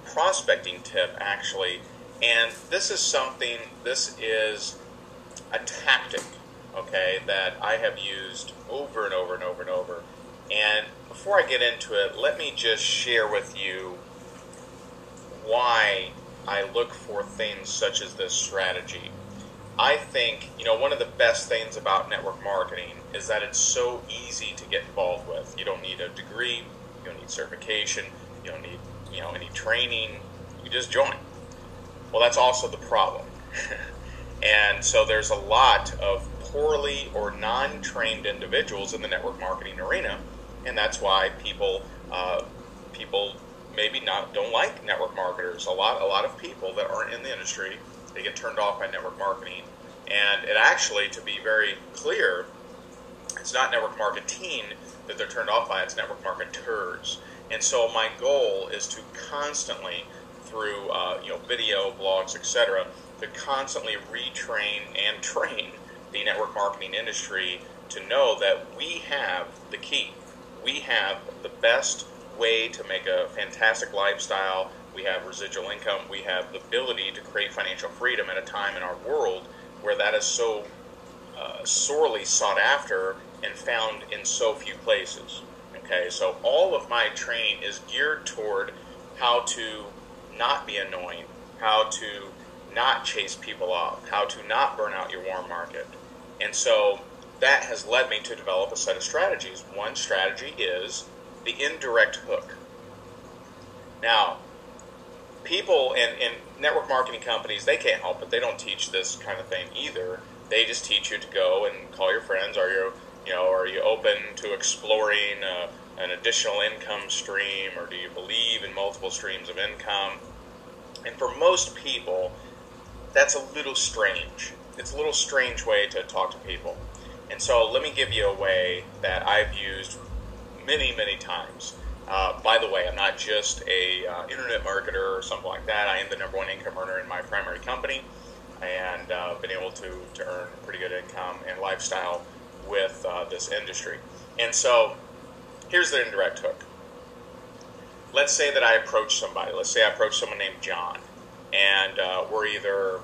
prospecting tip actually, and this is a tactic, okay, that I have used over and over and over and over. And before I get into it, let me just share with you why I look for things such as this strategy. I think, one of the best things about network marketing is that it's so easy to get involved with. You don't need a degree, you don't need certification, you don't need, any training. You just join. Well, that's also the problem. And so there's a lot of poorly or non-trained individuals in the network marketing arena, and that's why people maybe don't like network marketers. A lot of people that aren't in the industry, they get turned off by network marketing. And it actually, to be very clear, it's not network marketing that they're turned off by, it's network marketers. And so my goal is to constantly, through video, blogs, etc., to constantly retrain and train the network marketing industry to know that we have the key. We have the best way to make a fantastic lifestyle. We have residual income. We have the ability to create financial freedom at a time in our world where that is so sorely sought after and found in so few places. Okay, so all of my training is geared toward how to not be annoying, how to not chase people off, how to not burn out your warm market. And so that has led me to develop a set of strategies. One strategy is the indirect hook. Now, people in network marketing companies, they can't help it. They don't teach this kind of thing either. They just teach you to go and call your friends. Are you open to exploring an additional income stream, or do you believe in multiple streams of income? And for most people, that's a little strange. It's a little strange way to talk to people. And so let me give you a way that I've used many, many times. By the way, I'm not just a internet marketer or something like that. I am the number one income earner in my primary company, and been able to earn pretty good income and lifestyle with this industry. And so here's the indirect hook. Let's say that I approach somebody. Let's say I approach someone named John, and we're either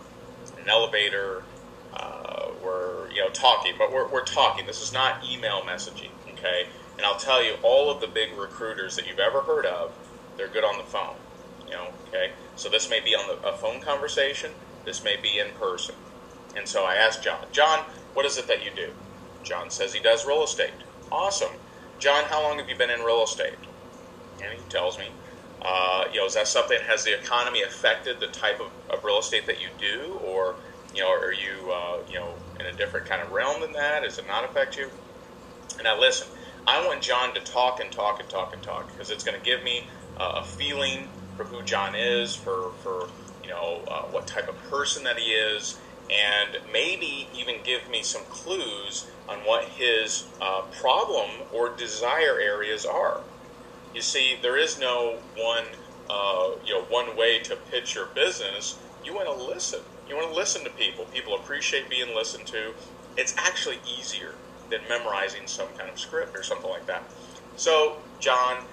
in an elevator, we're talking, but we're talking. This is not email messaging, okay? And I'll tell you, all of the big recruiters that you've ever heard of, they're good on the phone, okay? So this may be on a phone conversation. This may be in person. And so I asked John, what is it that you do? John says he does real estate. Awesome. John, how long have you been in real estate? And he tells me, is that something, has the economy affected the type of real estate that you do? Or, are you, in a different kind of realm than that? Does it not affect you? And I listen. I want John to talk and talk and talk and talk, because it's going to give me a feeling for who John is, for what type of person that he is, and maybe even give me some clues on what his problem or desire areas are. You see, there is no one way to pitch your business. You want to listen. You want to listen to people. People appreciate being listened to. It's actually easier than memorizing some kind of script or something like that. So John,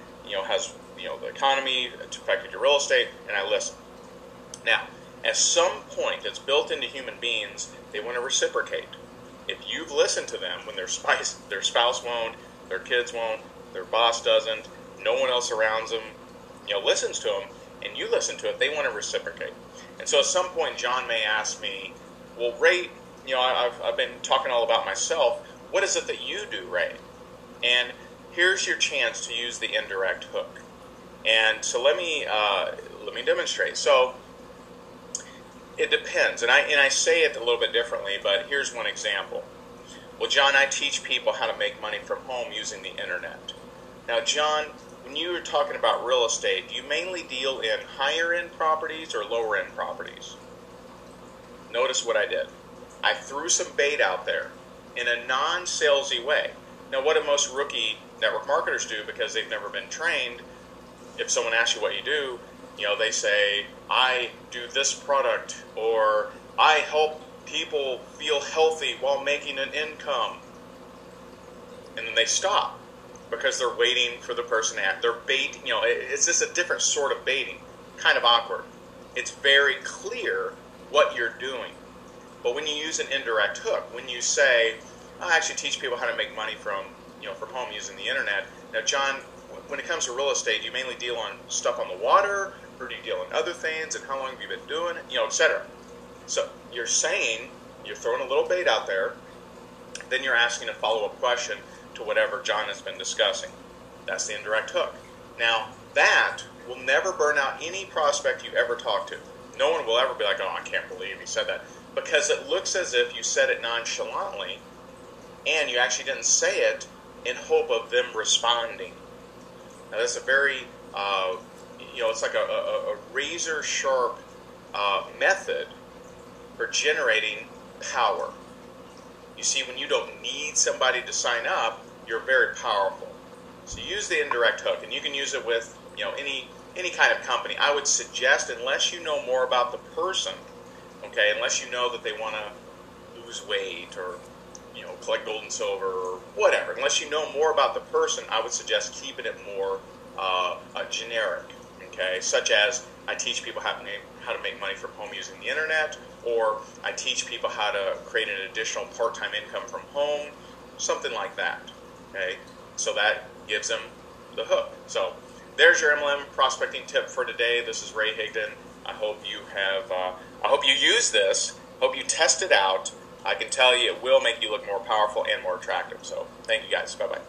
has the economy, it's affected your real estate, and I listen. Now, at some point, it's built into human beings, they want to reciprocate. If you've listened to them when their spouse won't, their kids won't, their boss doesn't, no one else around them, listens to them, and you listen to it, they want to reciprocate. And so at some point, John may ask me, well, Ray, I've been talking all about myself. What is it that you do, Ray? And here's your chance to use the indirect hook. And so let me demonstrate. So it depends, and I say it a little bit differently, but here's one example. Well, John, I teach people how to make money from home using the internet. Now, John, when you were talking about real estate, do you mainly deal in higher-end properties or lower-end properties? Notice what I did. I threw some bait out there in a non-salesy way. Now, what do most rookie network marketers do because they've never been trained? If someone asks you what you do, they say, I do this product, or I help people feel healthy while making an income. And then they stop because they're waiting for the person to act. They're baiting, it's just a different sort of baiting. kind of awkward. It's very clear what you're doing. But when you use an indirect hook, when you say, I actually teach people how to make money from home using the internet. Now, John, when it comes to real estate, do you mainly deal on stuff on the water, or do you deal in other things, and how long have you been doing it, etc. So you're throwing a little bait out there, then you're asking a follow-up question to whatever John has been discussing. That's the indirect hook. Now, that will never burn out any prospect you ever talk to. No one will ever be like, oh, I can't believe he said that. Because it looks as if you said it nonchalantly, and you actually didn't say it in hope of them responding. Now, that's a very, it's like a razor-sharp method for generating power. You see, when you don't need somebody to sign up, you're very powerful. So use the indirect hook, and you can use it with any kind of company. I would suggest, unless you know more about the person, okay, unless you know that they want to lose weight or collect gold and silver or whatever, unless you know more about the person, I would suggest keeping it more generic, okay, such as I teach people how to make money from home using the internet, or I teach people how to create an additional part-time income from home, something like that, okay, so that gives them the hook. So there's your MLM prospecting tip for today. This is Ray Higdon. I hope you use this. Hope you test it out. I can tell you it will make you look more powerful and more attractive. So thank you guys. Bye-bye.